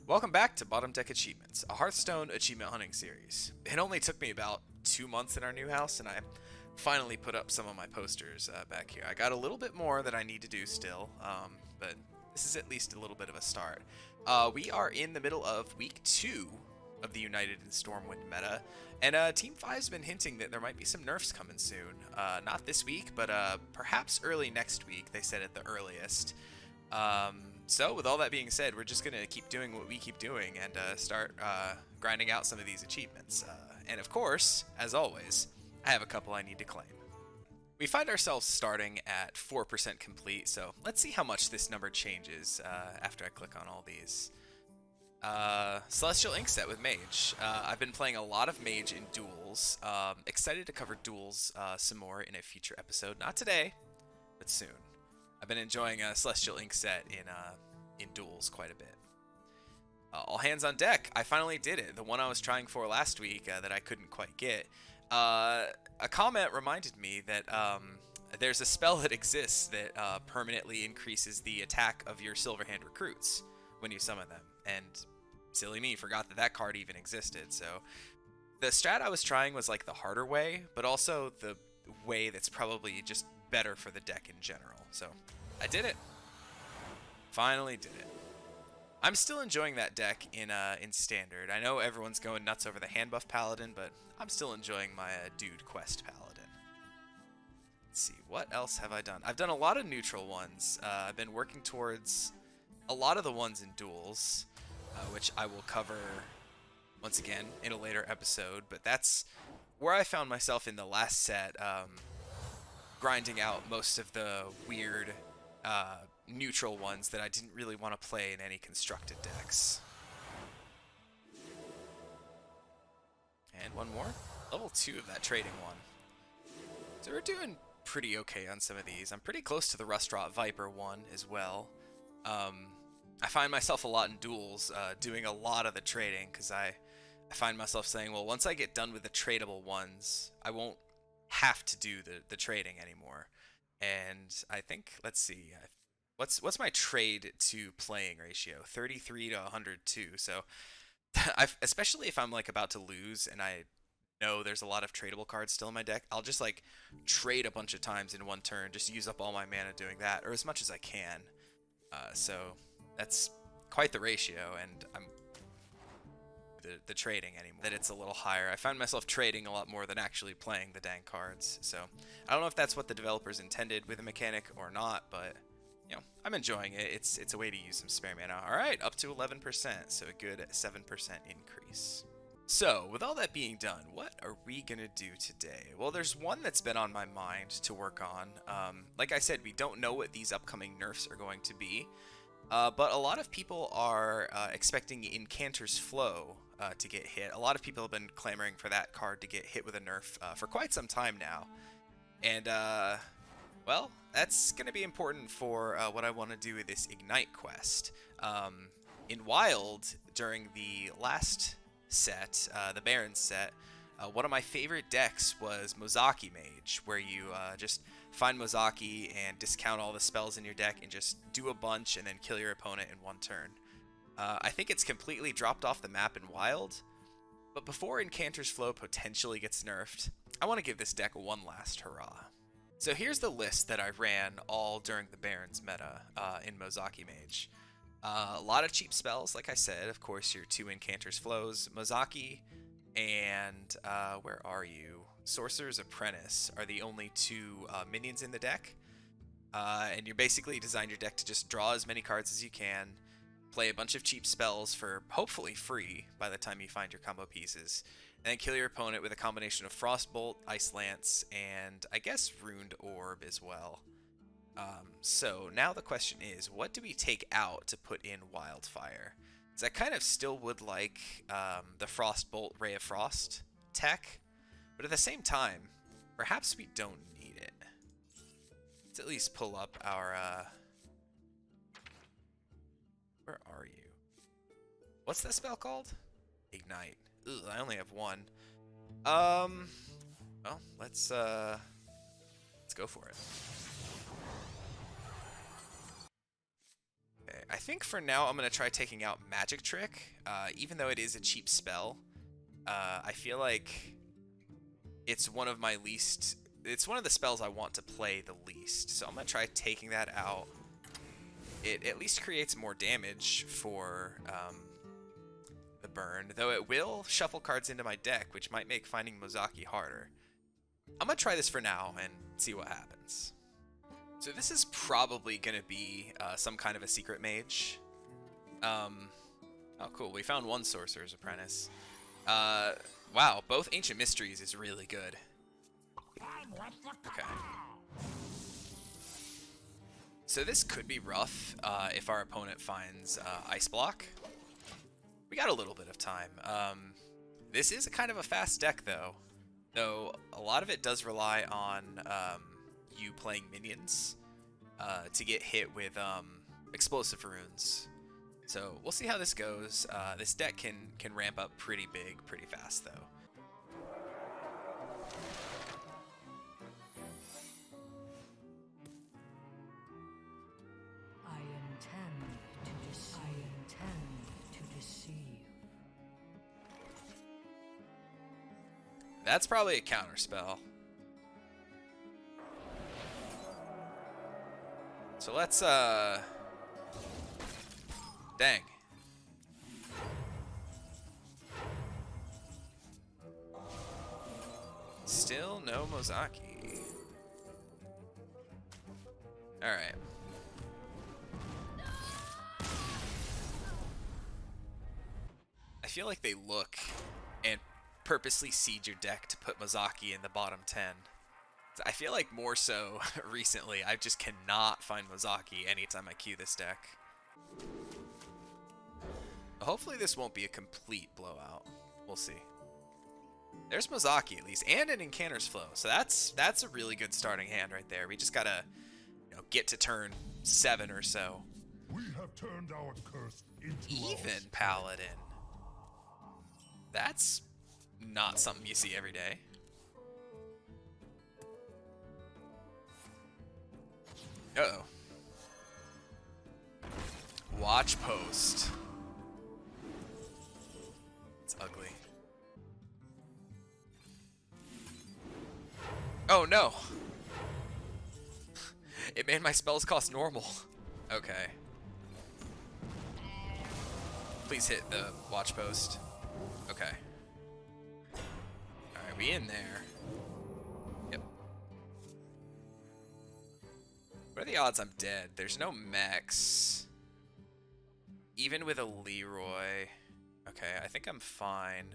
Welcome back to Bottom Deck Achievements, a Hearthstone achievement hunting series. It only took me about 2 months in our new house, and I finally put up some of my posters back here. I got a little bit more that I need to do still, but this is at least a little bit of a start. We are in the middle of week 2 of the United and Stormwind meta, and Team 5's been hinting that there might be some nerfs coming soon. Not this week, but perhaps early next week, they said at the earliest. So with all that being said, we're just going to keep doing what we keep doing and start grinding out some of these achievements. And of course, as always, I have a couple I need to claim. We find ourselves starting at 4% complete, so let's see how much this number changes after I click on all these. Celestial Ink Set with Mage. I've been playing a lot of Mage in duels. Excited to cover duels some more in a future episode. Not today, but soon. I've been enjoying Celestial Ink Set in duels quite a bit. All hands on deck. I finally did it. The one I was trying for last week that I couldn't quite get. A comment reminded me that there's a spell that exists that permanently increases the attack of your Silverhand recruits when you summon them. And silly me, forgot that that card even existed. So the strat I was trying was like the harder way, but also the way that's probably just better for the deck in general. So I did it. Finally did it. I'm still enjoying that deck in standard. I know everyone's going nuts over the hand buff paladin, but I'm still enjoying my dude quest paladin. Let's see, what else have I done? I've done a lot of neutral ones. I've been working towards a lot of the ones in duels, which I will cover once again in a later episode, but that's where I found myself in the last set, grinding out most of the weird neutral ones that I didn't really want to play in any constructed decks. And one more. Level 2 of that trading one. So we're doing pretty okay on some of these. I'm pretty close to the Rustrot Viper one as well. I find myself a lot in duels doing a lot of the trading because I find myself saying, well, once I get done with the tradable ones, I won't have to do the trading anymore. And I think, let's see, what's my trade to playing ratio? 33 to 102. So especially if I'm like about to lose and I know there's a lot of tradable cards still in my deck, I'll just like trade a bunch of times in one turn, just use up all my mana doing that, or as much as I can. So that's quite the ratio, and I'm the trading anymore, that it's a little higher. I find myself trading a lot more than actually playing the dang cards. So I don't know if that's what the developers intended with the mechanic or not, but you know, I'm enjoying it. It's a way to use some spare mana. All right, up to 11%, so a good 7% increase. So with all that being done, what are we gonna do today? Well, there's one that's been on my mind to work on. Like I said, we don't know what these upcoming nerfs are going to be, but a lot of people are expecting Incanter's Flow to get hit. A lot of people have been clamoring for that card to get hit with a nerf for quite some time now. And, well, that's going to be important for what I want to do with this Ignite quest. In Wild, during the last set, the Baron set, one of my favorite decks was Mozaki Mage, where you just find Mozaki and discount all the spells in your deck and just do a bunch and then kill your opponent in one turn. I think it's completely dropped off the map in Wild, but before Incanter's Flow potentially gets nerfed, I want to give this deck one last hurrah. So here's the list that I ran all during the Baron's meta in Mozaki Mage. A lot of cheap spells, like I said. Of course, your 2 Incanter's Flows, Mozaki, and where are you? Sorcerer's Apprentice are the only 2 minions in the deck. And you basically design your deck to just draw as many cards as you can, play a bunch of cheap spells for hopefully free by the time you find your combo pieces, and then kill your opponent with a combination of Frostbolt, Ice Lance, and I guess Ruined Orb as well. So now the question is, what do we take out to put in Wildfire? Because I kind of still would like the Frostbolt Ray of Frost tech, but at the same time, perhaps we don't need it. Let's at least pull up our... where are you? What's that spell called? Ignite. Ugh, I only have one. Well, let's go for it. Okay, I think for now I'm going to try taking out Magic Trick, even though it is a cheap spell. I feel like it's one of my least... It's one of the spells I want to play the least, so I'm going to try taking that out. It at least creates more damage for the burn, though it will shuffle cards into my deck, which might make finding Mozaki harder. I'm going to try this for now and see what happens. So this is probably going to be some kind of a secret mage. Oh, cool. We found one Sorcerer's Apprentice. Wow, both Ancient Mysteries is really good. Okay. So this could be rough if our opponent finds Ice Block. We got a little bit of time. This is a kind of a fast deck, though a lot of it does rely on you playing minions to get hit with explosive runes. So we'll see how this goes. This deck can ramp up pretty big, pretty fast, though. I intend to deceive. That's probably a counter spell. So let's dang. Still no Mozaki. Alright. I feel like they look and purposely seed your deck to put Mozaki in the bottom 10. I feel like more so recently, I just cannot find Mozaki anytime I queue this deck. Hopefully this won't be a complete blowout. We'll see. There's Mozaki at least, and an Incanter's Flow. So that's a really good starting hand right there. We just gotta, get to turn 7 or so. We have turned our curse into Even Paladin. That's not something you see every day. Uh-oh. Watch post. It's ugly. Oh no! It made my spells cost normal. Okay. Please hit the watch post. Okay. Alright, we in there. Yep. What are the odds I'm dead? There's no mechs. Even with a Leroy. Okay, I think I'm fine.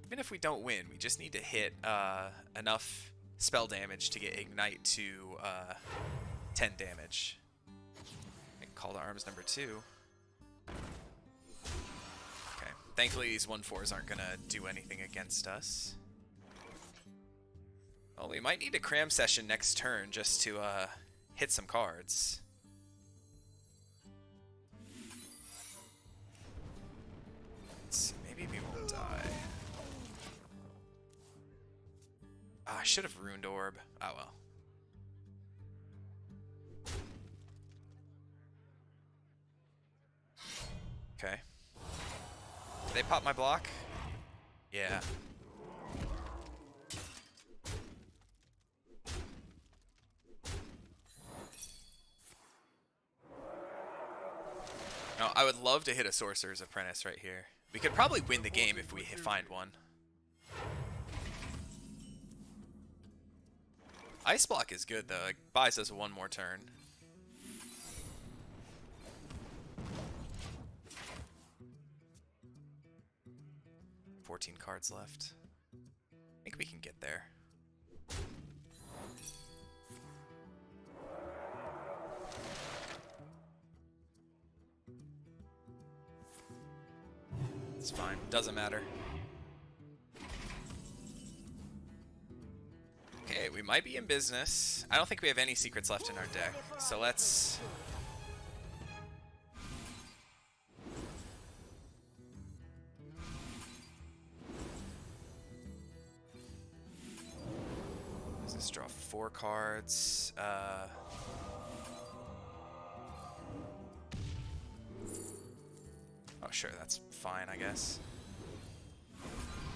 Even if we don't win, we just need to hit enough spell damage to get Ignite to 10 damage. Call to Arms number 2. Okay. Thankfully, these 1/4s aren't going to do anything against us. Well, we might need a Cram Session next turn just to hit some cards. Let's see, maybe we won't die. Oh, I should have Ruined Orb. Oh well. Okay. Did they pop my block? Yeah. No, I would love to hit a Sorcerer's Apprentice right here. We could probably win the game if we find one. Ice Block is good though. It buys us one more turn. Cards left. I think we can get there. It's fine. Doesn't matter. Okay, we might be in business. I don't think we have any secrets left in our deck. So let's... Let's draw 4 cards. sure, that's fine, I guess.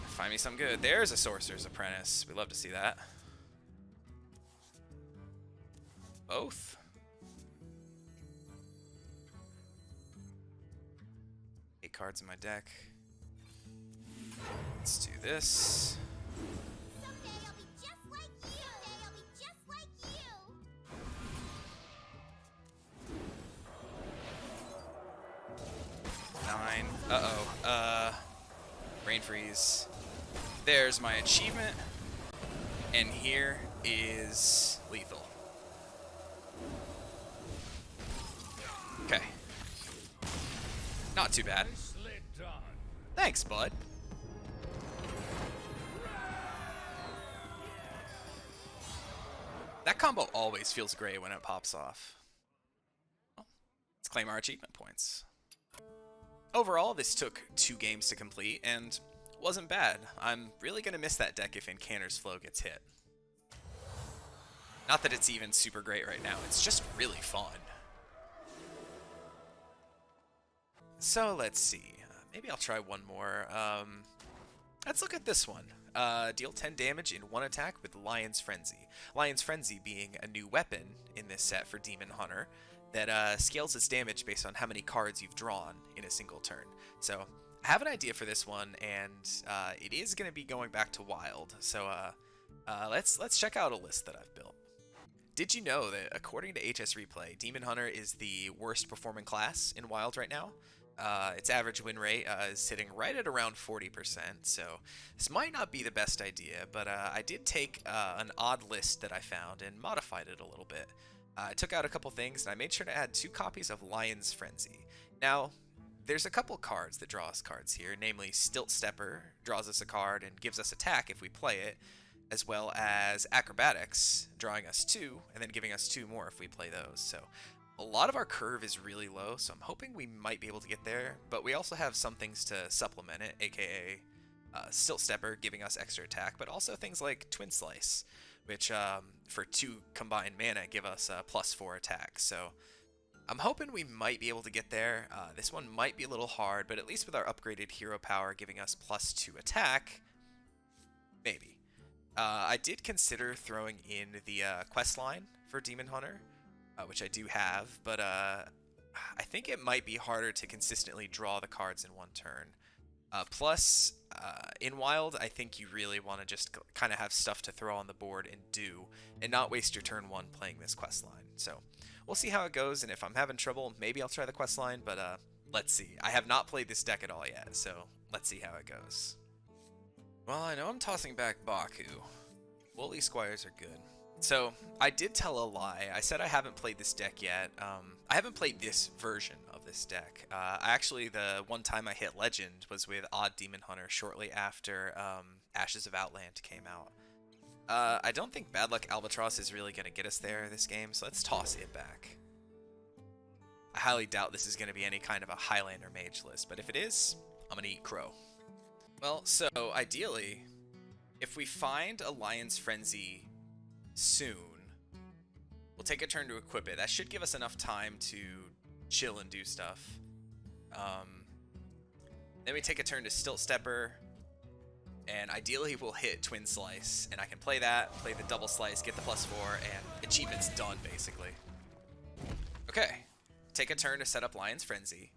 Find me some good. There's a Sorcerer's Apprentice. We love to see that. Both. 8 cards in my deck. Let's do this. Someday I'll be just like you. Someday I'll be just like you. 9. Uh-oh. Brain freeze. There's my achievement. And here is lethal. Okay. Not too bad. Thanks, bud. That combo always feels great when it pops off. Well, let's claim our achievement points. Overall, this took 2 games to complete, and wasn't bad. I'm really going to miss that deck if Incanter's Flow gets hit. Not that it's even super great right now, it's just really fun. So let's see. Maybe I'll try one more. Let's look at this one. Deal 10 damage in 1 attack with Lion's Frenzy. Lion's Frenzy being a new weapon in this set for Demon Hunter that scales its damage based on how many cards you've drawn in a single turn. So I have an idea for this one, and it is going to be going back to Wild. So let's check out a list that I've built. Did you know that according to HS Replay, Demon Hunter is the worst performing class in Wild right now? Its average win rate is sitting right at around 40%, so this might not be the best idea, but I did take an odd list that I found and modified it a little bit. I took out a couple things, and I made sure to add 2 copies of Lion's Frenzy. Now, there's a couple cards that draw us cards here, namely Stilt Stepper draws us a card and gives us attack if we play it, as well as Acrobatics, drawing us 2, and then giving us 2 more if we play those. So a lot of our curve is really low, so I'm hoping we might be able to get there, but we also have some things to supplement it, aka Stilt Stepper giving us extra attack, but also things like Twin Slice, which for 2 combined mana give us +4 attack. So I'm hoping we might be able to get there. This one might be a little hard, but at least with our upgraded hero power giving us +2 attack, maybe. I did consider throwing in the quest line for Demon Hunter, which I do have, but I think it might be harder to consistently draw the cards in one turn. Plus, in Wild, I think you really want to just kind of have stuff to throw on the board and do, and not waste your turn 1 playing this quest line. So we'll see how it goes, and if I'm having trouble, maybe I'll try the quest line, but let's see. I have not played this deck at all yet, so let's see how it goes. Well, I know I'm tossing back Baku. Woolly Squires are good. So, I did tell a lie. I said I haven't played this deck yet. I haven't played this version of this deck. Actually, the one time I hit Legend was with Odd Demon Hunter shortly after Ashes of Outland came out. I don't think Bad Luck Albatross is really going to get us there this game, so let's toss it back. I highly doubt this is going to be any kind of a Highlander Mage list, but if it is, I'm going to eat crow. Well, so ideally, if we find a Lion's Frenzy soon, we'll take a turn to equip it. That should give us enough time to chill and do stuff. Then we take a turn to Stilt Stepper, and ideally we'll hit Twin Slice, and I can play that, play the double slice, get the +4, and achievement's done, basically. Okay, take a turn to set up Lion's Frenzy.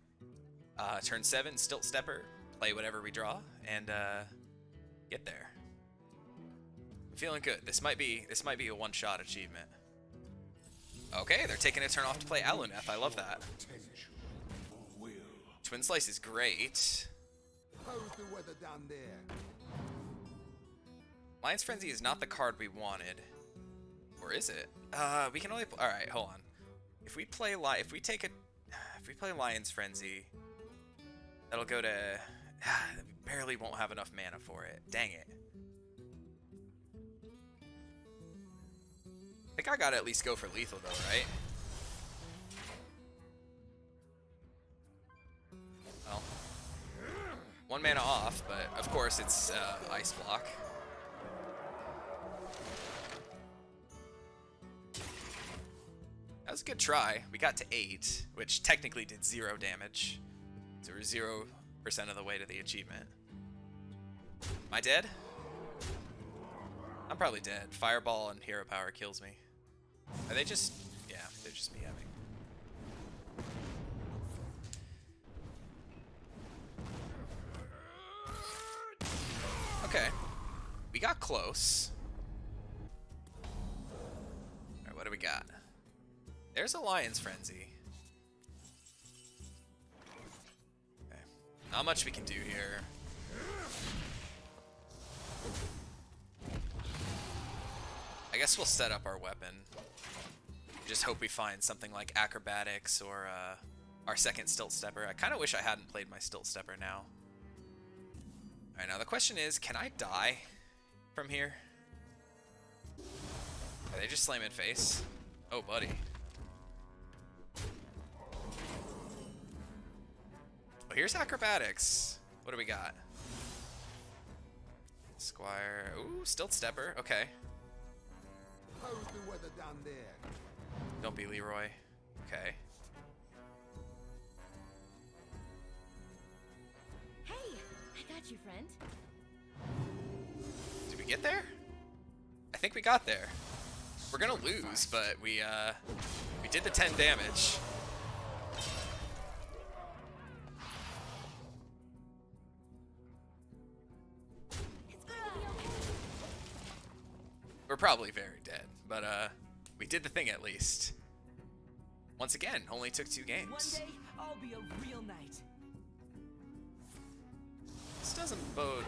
Turn 7, Stilt Stepper, play whatever we draw, and get there. I'm feeling good. This might be a one-shot achievement. Okay, they're taking a turn off to play Aluneth. I love that. Twin Slice is great. How's the weather down there? Lion's Frenzy is not the card we wanted. Or is it? We can only alright, hold on. If we play Lion's Frenzy, that'll go to we barely won't have enough mana for it. Dang it. I think I gotta at least go for lethal though, right? Well, 1 mana off, but of course it's Ice Block. That was a good try. We got to 8, which technically did 0 damage. So we're 0% of the way to the achievement. Am I dead? I'm probably dead. Fireball and hero power kills me. Are they just... yeah, they're just BMing. Okay. We got close. Alright, what do we got? There's a Lion's Frenzy. Okay. Not much we can do here. I guess we'll set up our weapon. Just hope we find something like acrobatics or our second stilt stepper. I kind of wish I hadn't played my stilt stepper now. Alright, now the question is, can I die from here? Are they just slam in face? Oh, buddy. Oh, here's acrobatics. What do we got? Squire. Ooh, stilt stepper. Okay. How's the weather down there? Don't be Leroy. Okay. Hey, I got you, friend. Did we get there? I think we got there. We're gonna lose, but we did the 10 damage. It's gonna be okay. We're probably very dead, but we did the thing at least. Once again, only took 2 games. One day, I'll be a real knight. This doesn't bode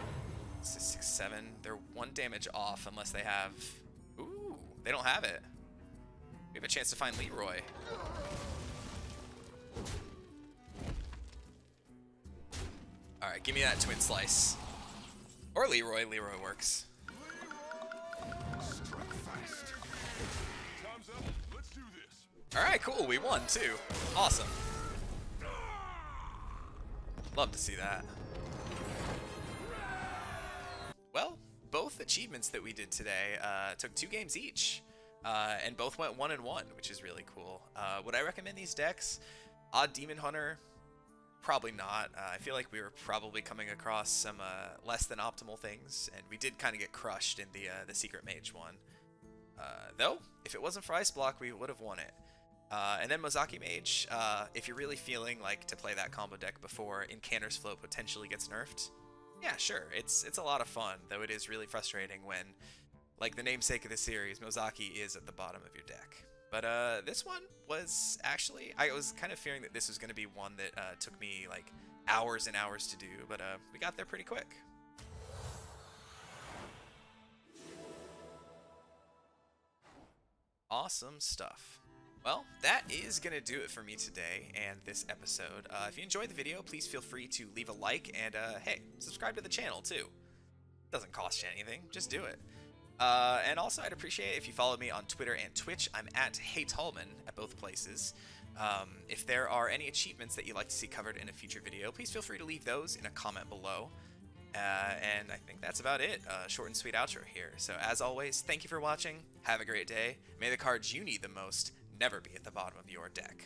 6, 7. They're 1 damage off unless they have... Ooh, they don't have it. We have a chance to find Leroy. Alright, give me that twin slice. Or Leroy. Leroy works. Struck fast. Time's up. Let's do this. Alright, cool. We won, too. Awesome. Love to see that. Well, both achievements that we did today took 2 games each. And both went 1-1, which is really cool. Would I recommend these decks? Odd Demon Hunter? Probably not. I feel like we were probably coming across some less than optimal things, and we did kind of get crushed in the Secret Mage one. Though, if it wasn't for Ice Block, we would have won it. And then Mozaki Mage, if you're really feeling like to play that combo deck before Incanter's Flow potentially gets nerfed, yeah, sure, it's a lot of fun, though it is really frustrating when, like the namesake of the series, Mozaki is at the bottom of your deck. But this one was actually, I was kind of fearing that this was going to be one that took me like hours and hours to do, but we got there pretty quick. Awesome stuff. Well, that is going to do it for me today and this episode. If you enjoyed the video, please feel free to leave a like and, hey, subscribe to the channel too. Doesn't cost you anything, just do it. And also, I'd appreciate it if you followed me on Twitter and Twitch. I'm at HeyTallman at both places. If there are any achievements that you'd like to see covered in a future video, please feel free to leave those in a comment below. And I think that's about it. Short and sweet outro here. So as always, thank you for watching. Have a great day. May the cards you need the most never be at the bottom of your deck.